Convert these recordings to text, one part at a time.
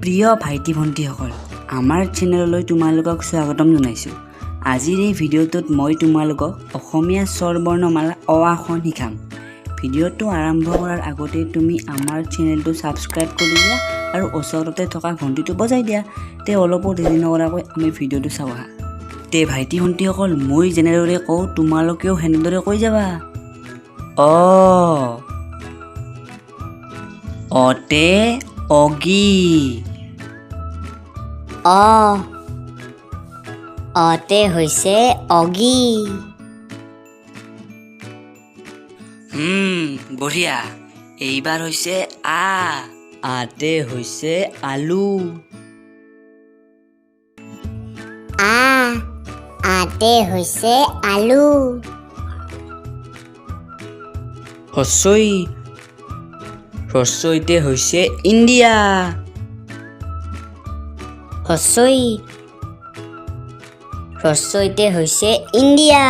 প্ৰিয় ভাইটি ভণ্টিসকল, আমাৰ চেনেললৈ তোমালোকক স্বাগতম জনাইছোঁ। আজিৰ এই ভিডিঅ'টোত মই তোমালোকক অসমীয়া স্বৰ বৰ্ণমালা অ আখন শিকাম। ভিডিঅ'টো আৰম্ভ কৰাৰ আগতে তুমি আমাৰ চেনেলটো ছাবস্ক্ৰাইব কৰি দিয়া আৰু ওচৰতে থকা ঘণ্টিটো বজাই দিয়া। তে অলপো দেৰি নকৰাকৈ আমি ভিডিঅ'টো চাওঁ আহা। তে ভাইটি ভণ্টিসকল, মই যেনেদৰে কওঁ তোমালোকেও সেনেদৰে কৈ যাবা। অতে অগি। অতে হৈছে অগি। বঢ়িয়া। এইবাৰ হৈছে আতে হৈছে আলু। আতে হৈছে আলু। হস্ৰইতে হৈছে ইণ্ডিয়া। হস্ৰইতে হৈছে ইণ্ডিয়া।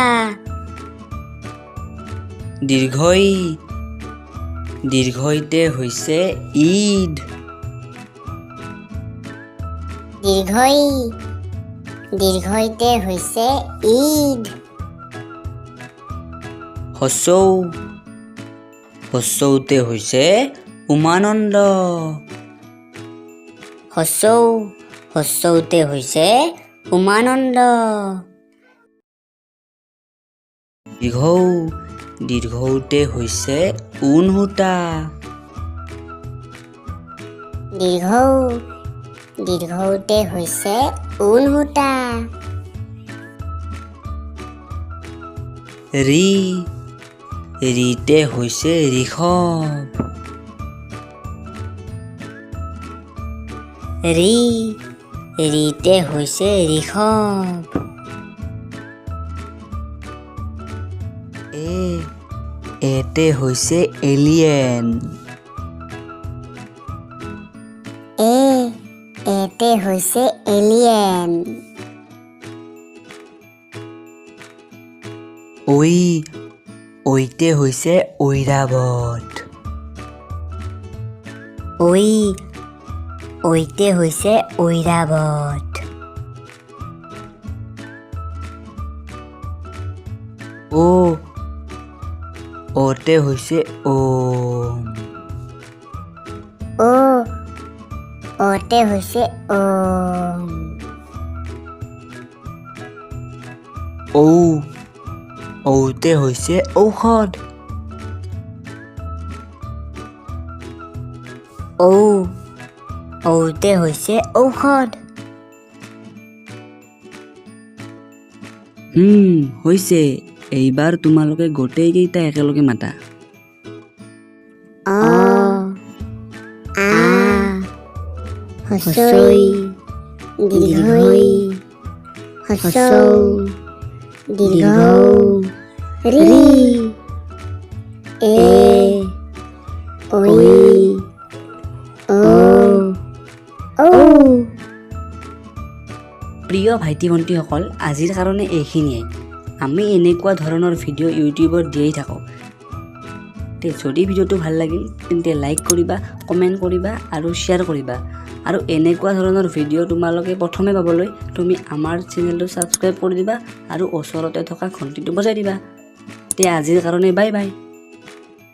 দীৰ্ঘইতে হৈছে ঈদ। দীৰ্ঘইতে হৈছে ঈদ। হস্ৰৌতে হৈছে উমানন্দ। হস্ৰৌতে হৈছে উমানন্দ। দীৰ্ঘৌতে হৈছে ঊণসূতা। দীৰ্ঘৌতে হৈছে ঊণসূতা। ৰিতে হৈছে ঋষভ। ৰিতে হৈছে ঋষভ। এতে হৈছে এলিয়েন। এতে হৈছে এলিয়েন। ঐতে হৈছে ঐৰাবত। ঐতে হৈছে ঐৰাবত। অতে হৈছে ওম। অতে হৈছে ওম। ঔতে হৈছে ঔষধ। ঔতে হৈছে ঔষধ। হৈছে। এইবাৰ তোমালোকে গোটেইকেইটা একেলগে মাতা। হস্ৰই দীৰ্ঘই হস্ৰৌ দীৰ্ঘৌ ৰি ঐ ঔ। প্ৰিয় ভাইটি ভণ্টিসকল, আজিৰ কাৰণে এইখিনিয়ে। আমি এনেকুৱা ধৰণৰ ভিডিঅ' ইউটিউবত দিয়েই থাকোঁ। যদি ভিডিঅ'টো ভাল লাগিল তেন্তে লাইক কৰিবা, কমেণ্ট কৰিবা আৰু শ্বেয়াৰ কৰিবা। আৰু এনেকুৱা ধৰণৰ ভিডিঅ' তোমালোকে প্ৰথমে পাবলৈ তুমি আমাৰ চেনেলটো ছাবস্ক্ৰাইব কৰি দিবা আৰু ওচৰতে থকা ঘণ্টিটো বজাই দিবা। আজিৰ কাৰণে বাই বাই।